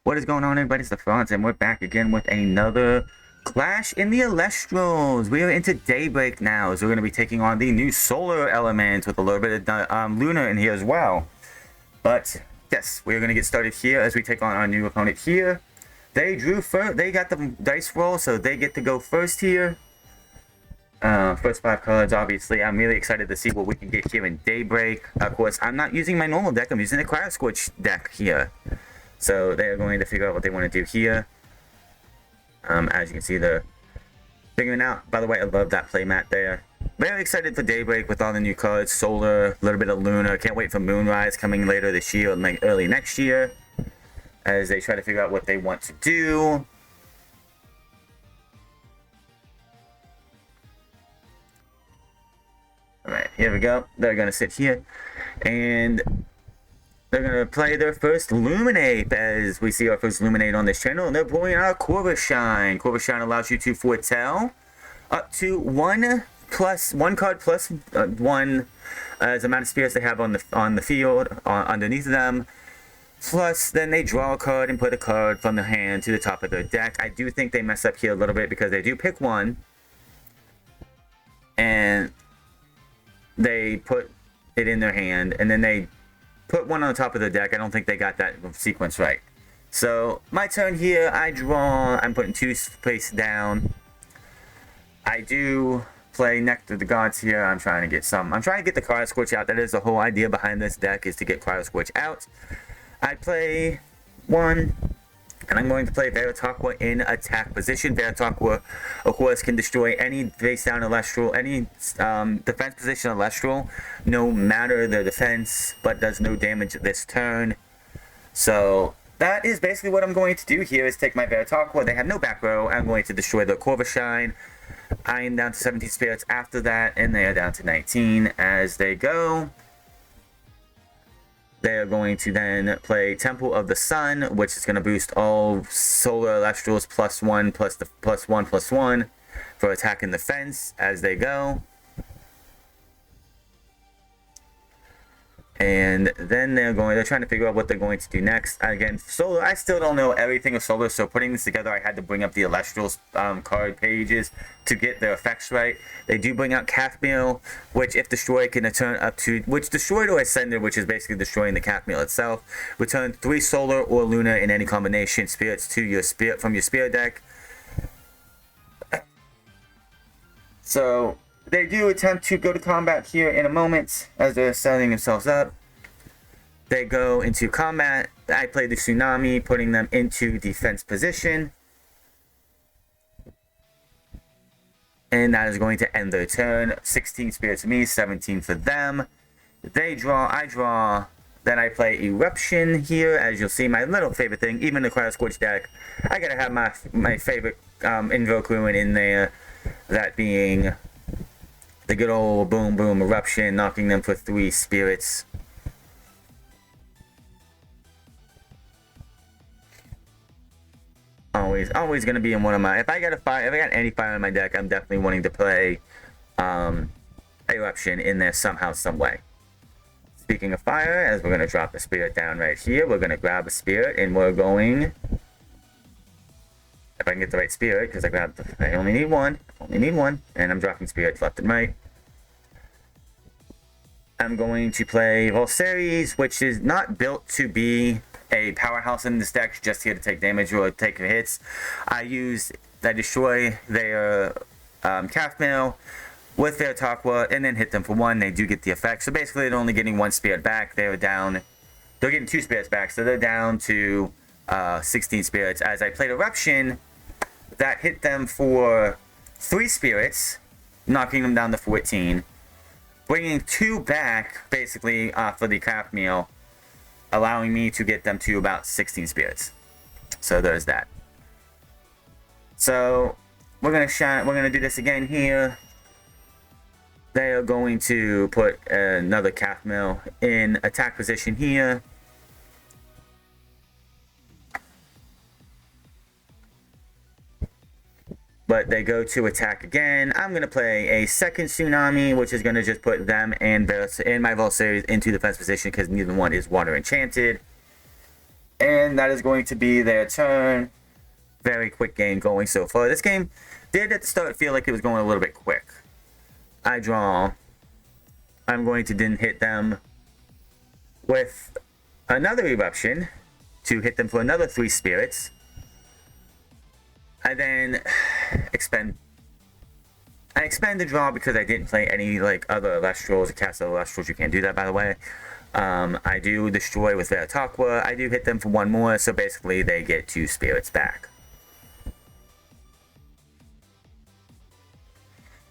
What is going on, everybody? It's the Franz, and we're back again with another Clash in the Elestrals. We are into DayBreak now, so we're going to be taking on the new solar element with a little bit of lunar in here as well. But yes, we're going to get started here as we take on our new opponent here. They drew first. They got the dice roll, so they get to go first here. First 5 cards, obviously. I'm really excited to see what we can get here in DayBreak. Of course, I'm not using my normal deck. I'm using the Kryoscorch deck here. So they're going to figure out what they want to do here. As you can see, they're figuring out. By the way, I love that playmat there. Very excited for DayBreak with all the new cards. Solar, a little bit of Lunar. Can't wait for Moonrise coming later this year, or early next year. As they try to figure out what they want to do. Alright, here we go. They're going to sit here. And they're going to play their first Luminate, as we see our first Luminate on this channel. And they're pulling out Corvishine. Corvishine allows you to foretell up to one card plus one as amount of spirits they have on the field underneath them. Plus, then they draw a card and put a card from their hand to the top of their deck. I do think they mess up here a little bit because they do pick one. And they put it in their hand. And then they put one on the top of the deck. I don't think they got that sequence right. So, my turn here. I draw. I'm putting 2 space down. I do play Nectar of the Gods here. I'm trying to get the Kryoscorch out. That is the whole idea behind this deck, is to get Kryoscorch out. I play 1, and I'm going to play Pharogeist in attack position. Pharogeist, of course, can destroy any face down Elestral, any defense position Elestral, no matter their defense, but does no damage this turn. So that is basically what I'm going to do here, is take my Pharogeist. They have no back row. I'm going to destroy their Corvishine. I am down to 17 spirits after that, and they are down to 19 as they go. They are going to then play Temple of the Sun, which is going to boost all Solar Elestrals +1 plus the +1/+1 for attack and defense as they go. And then they're trying to figure out what they're going to do next. Again, Solar, I still don't know everything of Solar, so putting this together, I had to bring up the Elestrals card pages to get their effects right. They do bring out Cathmill, which if destroyed can return up to, which destroyed or ascended, which is basically destroying the Cathmill itself. Return 3 Solar or Lunar in any combination spirits to your from your spirit deck. So they do attempt to go to combat here in a moment as they're setting themselves up. They go into combat. I play the Tsunami, putting them into defense position. And that is going to end their turn. 16 spirits for me, 17 for them. They draw, I draw. Then I play Eruption here. As you'll see, my little favorite thing, even the Kryoscorch deck, I gotta have my favorite Invoke Ruin in there. That being the good old boom boom Eruption, knocking them for 3 spirits. Always gonna be in one of my. If I got any fire in my deck, I'm definitely wanting to play Eruption in there somehow, some way. Speaking of fire, as we're gonna drop the spirit down right here, we're gonna grab a spirit and we're going. If I can get the right spirit, because I only need one. And I'm dropping spirits left and right. I'm going to play Volseries, which is not built to be a powerhouse in this deck, just here to take damage or take hits. I destroy their Cathmill with their Takwa and then hit them for 1. They do get the effect. So basically, they're only getting 1 spirit back. They're getting 2 spirits back, so they're down to 16 spirits. As I played Eruption, that hit them for 3 spirits, knocking them down to 14. Bringing 2 back, basically, for the Cathmill, allowing me to get them to about 16 spirits. So there's that. So we're gonna do this again here. They are going to put another Cathmill in attack position here. But they go to attack again. I'm going to play a second Tsunami, which is going to just put them and my Volseries into defense position because neither one is water enchanted. And that is going to be their turn. Very quick game going so far. This game did at the start feel like it was going a little bit quick. I draw. I'm going to then hit them with another eruption to hit them for another 3 spirits. I then expend the draw because I didn't play any like other Elestrals or cast other Elestrals. You can't do that, by the way. I do destroy with Veritaqua. I do hit them for 1 more, so basically they get 2 spirits back.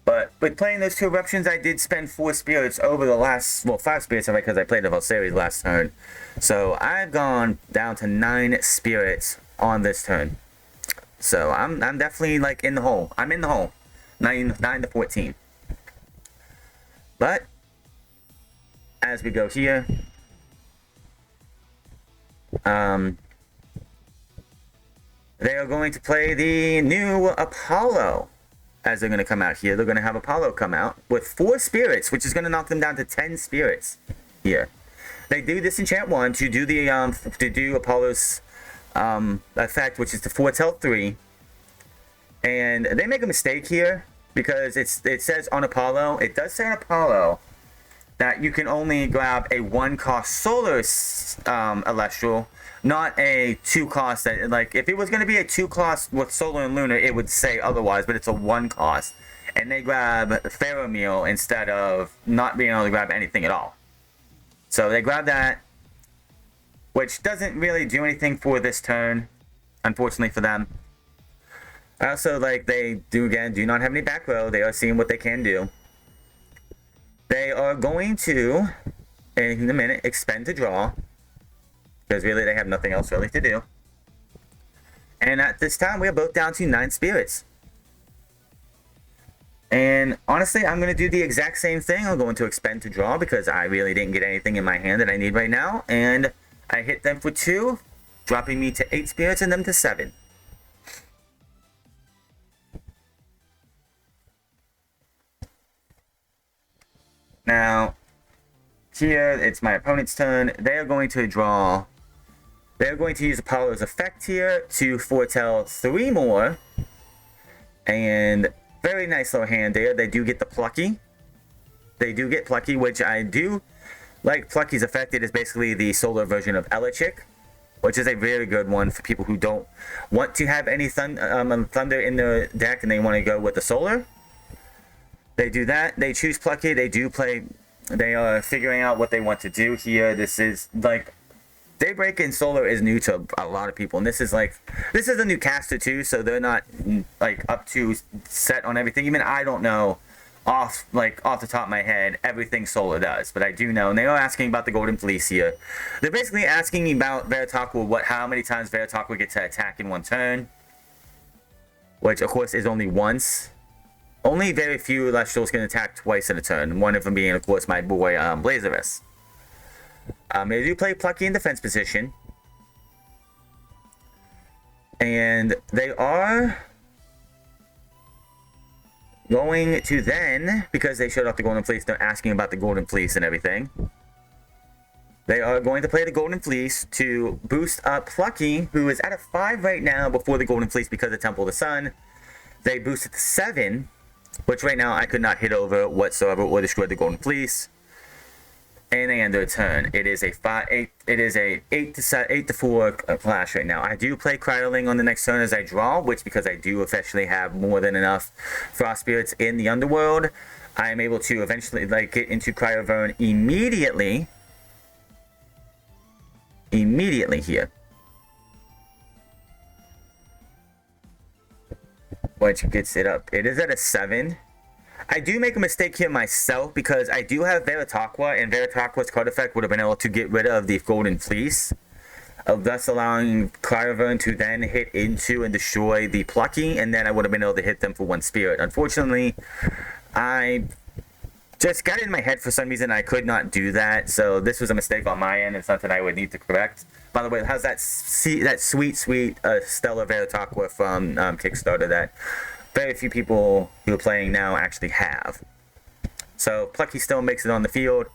But with playing those 2 eruptions, I did spend 4 spirits over the last, well, 5 spirits because I played the whole series last turn. So I've gone down to 9 spirits on this turn. So I'm definitely like in the hole. I'm in the hole. 9 to 14. But as we go here, they are going to play the new Apollo. As they're going to come out here, they're going to have Apollo come out with 4 spirits, which is going to knock them down to 10 spirits here. They do disenchant 1 to do the Apollo's effect, which is to foretell 3. And they make a mistake here because it says on Apollo, it does say on Apollo that you can only grab a 1-cost solar Elestral, not a 2-cost. That, like, if it was going to be a 2-cost with solar and lunar, it would say otherwise, but it's a 1-cost. And they grab Pharomeal instead of not being able to grab anything at all. So they grab that, which doesn't really do anything for this turn, unfortunately for them. Also, like, they do not have any back row. They are seeing what they can do. They are going to, in a minute, expend to draw. Because really they have nothing else really to do. And at this time, we are both down to 9 spirits. And honestly, I'm going to do the exact same thing. I'm going to expend to draw because I really didn't get anything in my hand that I need right now. And I hit them for 2, dropping me to 8 spirits and them to 7. Now, here, it's my opponent's turn. They are going to draw. They're going to use Apollo's effect here to foretell 3 more. And very nice little hand there. They do get the Plucky. They do get Plucky, which I do like. Plucky's effect. It is basically the solar version of Elechick, which is a very good one for people who don't want to have any thunder in their deck and they want to go with the solar. They do that. They choose Plucky. They do play. They are figuring out what they want to do here. This is like DayBreak and Solar is new to a lot of people, and this is a new caster too, so they're not like up to set on everything. Even I don't know off the top of my head everything Solar does, but I do know. And they are asking about the Golden Fleece here. They're basically asking about Veritaqua, how many times Veritaqua gets to attack in 1 turn, which of course is only once. Only very few Elestrals can attack twice in a turn. One of them being, of course, my boy Blazerus. They do play Plucky in defense position. And they are going to then, because they showed off the Golden Fleece, they're asking about the Golden Fleece and everything. They are going to play the Golden Fleece to boost up Plucky, who is at a 5 right now before the Golden Fleece because of Temple of the Sun. They boost it to 7. Which right now I could not hit over whatsoever or destroy the Golden Fleece. And they end their turn. It is a 8 to 4 clash right now. I do play Cryoling on the next turn as I draw, which because I do officially have more than enough Frost Spirits in the Underworld, I am able to eventually get into Cryovern immediately. Immediately here. Which gets it up. It is at a 7. I do make a mistake here myself because I do have Veritaqua, and Veritaqua's card effect would have been able to get rid of the Golden Fleece, thus allowing Cryovern to then hit into and destroy the Plucky, and then I would have been able to hit them for 1 spirit. Unfortunately, I just got it in my head for some reason I could not do that, so this was a mistake on my end and something I would need to correct. By the way, how's that sweet Stellar Veritaqua from Kickstarter that very few people who are playing now actually have. So Plucky still makes it on the field.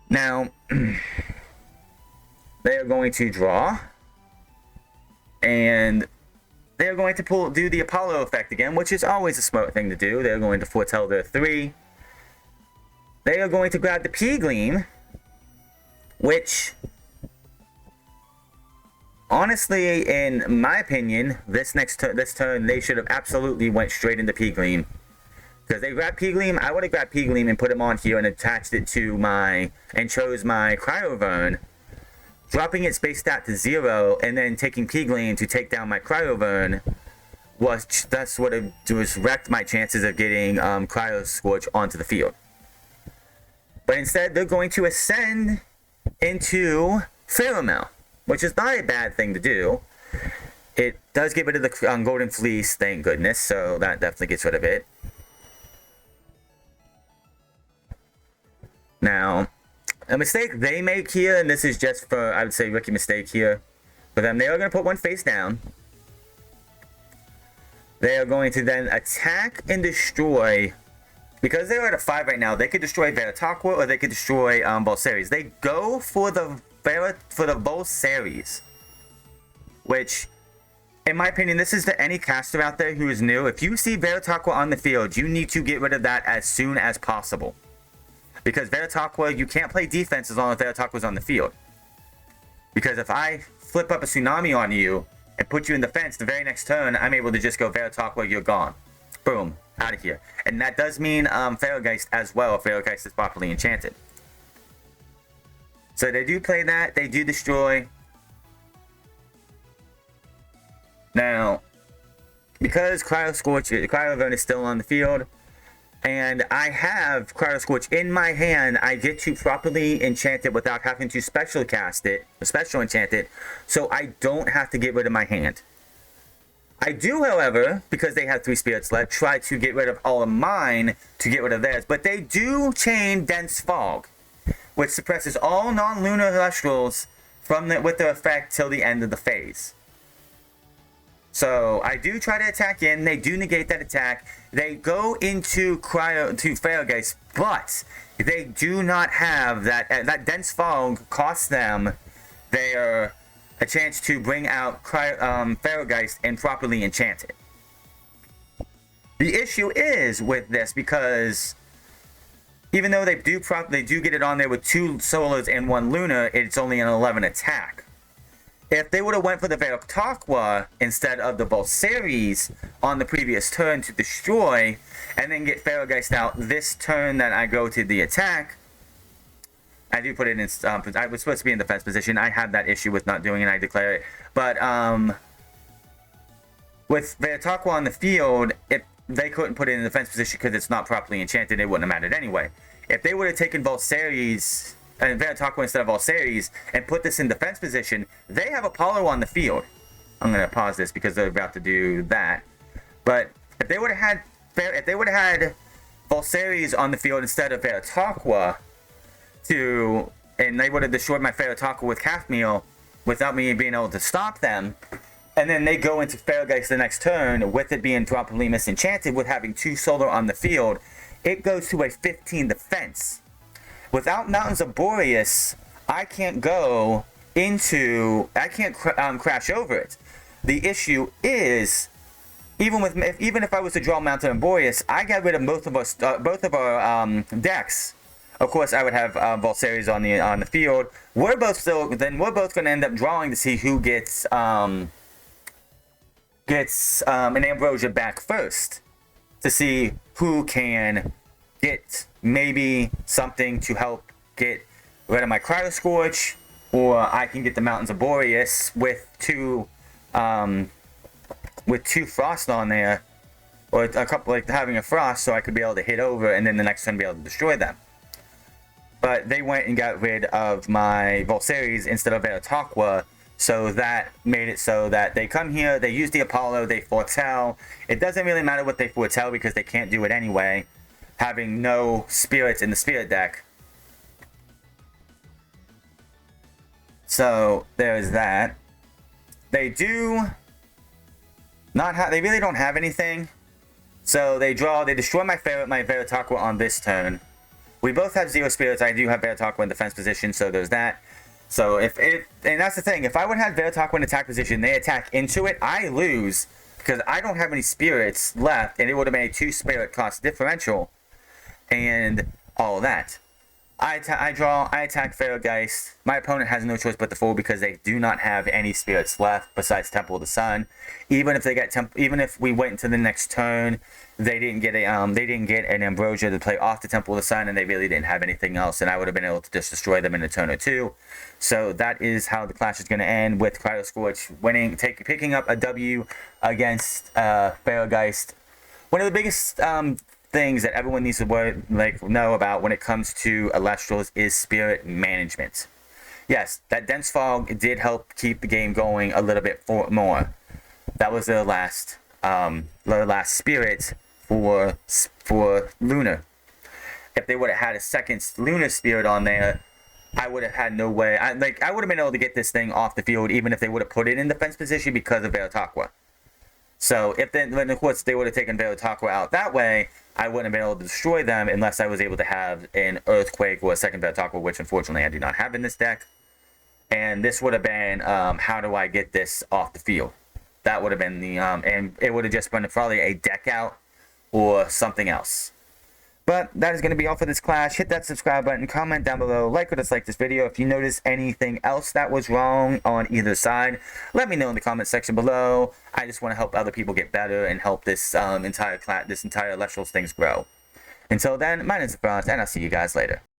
Now, they are going to draw. And they're going to do the Apollo effect again, which is always a smart thing to do. They're going to foretell their 3. They are going to grab the P-Gleam, which, honestly, in my opinion, this turn, they should have absolutely went straight into P-Gleam. Because they grabbed P-Gleam, I would have grabbed P-Gleam and put him on here and attached it to and chose my Cryovern, dropping its base stat to 0, and then taking P-Gleam to take down my Cryovern, that's what it was, wrecked my chances of getting Kryoscorch onto the field. But instead, they're going to ascend into Pheromel, which is not a bad thing to do. It does get rid of the Golden Fleece, thank goodness, so that definitely gets rid of it. Now, a mistake they make here, and this is just for, I would say, rookie mistake here, for them, they are going to put one face down. They are going to then attack and destroy. Because they are at a 5 right now, they could destroy Veritaqua or they could destroy Volceres. They go for the Volceres, which, in my opinion, this is to any caster out there who is new. If you see Veritaqua on the field, you need to get rid of that as soon as possible. Because Veritaqua, you can't play defense as long as Veritaqua's on the field. Because if I flip up a Tsunami on you and put you in defense, the very next turn, I'm able to just go Veritaqua, you're gone. Boom. Out of here. And that does mean Pharogeist as well, if Pharogeist is properly enchanted. So they do play that. They do destroy. Now, because Cryovern is still on the field, and I have Kryoscorch in my hand, I get to properly enchant it without having to special enchant it, so I don't have to get rid of my hand. I do, however, because they have 3 spirits left, try to get rid of all of mine to get rid of theirs. But they do chain Dense Fog, which suppresses all non-lunar Elestrals with their effect till the end of the phase. So I do try to attack in. They do negate that attack. They go into Pharogeist, but they do not have that. That Dense Fog costs them a chance to bring out Pharogeist and properly enchant it. The issue is with this, because even though they do get it on there with 2 solos and 1 lunar, it's only an 11 attack. If they would have went for the Veritaqua instead of the Volceres on the previous turn to destroy, and then get Pharogeist out this turn that I go to the attack, I do put it in, I was supposed to be in defense position. I had that issue with not doing it, I declare it. But with Veritaqua on the field, if they couldn't put it in defense position because it's not properly enchanted, it wouldn't have mattered anyway. If they would have taken Volceres and Veritaqua instead of Volceres and put this in defense position, they have Apollo on the field. I'm going to pause this because they're about to do that. But if they would have had Volceres on the field instead of Veritaqua, and they would have destroyed my Veritaqua with Calf Meal without me being able to stop them, and then they go into Pharogeist the next turn with it being properly misenchanted with having 2 solar on the field, it goes to a 15 defense. Without Mountains of Boreas, I can't crash over it. The issue is, even if I was to draw Mountain of Boreas, I got rid of both of our decks. Of course, I would have Volceres on the field. We're both going to end up drawing to see who gets an Ambrosia back first, to see who can get maybe something to help get rid of my Kryoscorch, or I can get the Mountains of Boreas with two Frost on there, or a couple, like having a Frost, so I could be able to hit over and then the next turn be able to destroy them. But they went and got rid of my Volceres instead of Veritaqua, so that made it so that they come here, they use the Apollo, they foretell. It doesn't really matter what they foretell because they can't do it anyway, having no spirits in the spirit deck. So there's that. They do not have, they really don't have anything. So they destroy my Veritaqua on this turn. We both have 0 spirits. I do have Veritaqua in defense position, so there's that. So and that's the thing, if I would have Veiltalk in attack position, they attack into it, I lose because I don't have any spirits left, and it would have been a 2 spirit cost differential, and all that. I draw, I attack Pharogeist. My opponent has no choice but to fold because they do not have any spirits left besides Temple of the Sun. Even if they get even if we went into the next turn, they didn't get an Ambrosia to play off the Temple of the Sun, and they really didn't have anything else, and I would have been able to just destroy them in a turn or two. So that is how the clash is going to end, with Kryoscorch winning, picking up a W against Pharogeist. One of the biggest things that everyone needs to know about when it comes to Elestrals is spirit management. Yes, that dense fog did help keep the game going a little bit more. That was their last spirit for Lunar. If they would have had a second Lunar spirit on there, I would have had no way. I would have been able to get this thing off the field even if they would have put it in defense position because of Veiltalk. So when of course they would have taken Veiltalk out that way, I wouldn't have been able to destroy them unless I was able to have an Earthquake or a second Veiltalk, which unfortunately I do not have in this deck. And this would have been how do I get this off the field? That would have been the and it would have just been probably a deck out or something else. But that is going to be all for this clash. Hit that subscribe button, comment down below, like or dislike this video. If you notice anything else that was wrong on either side, let me know in the comment section below. I just want to help other people get better and help this entire Elestrals things grow. Until then, my name is Pharogeist, and I'll see you guys later.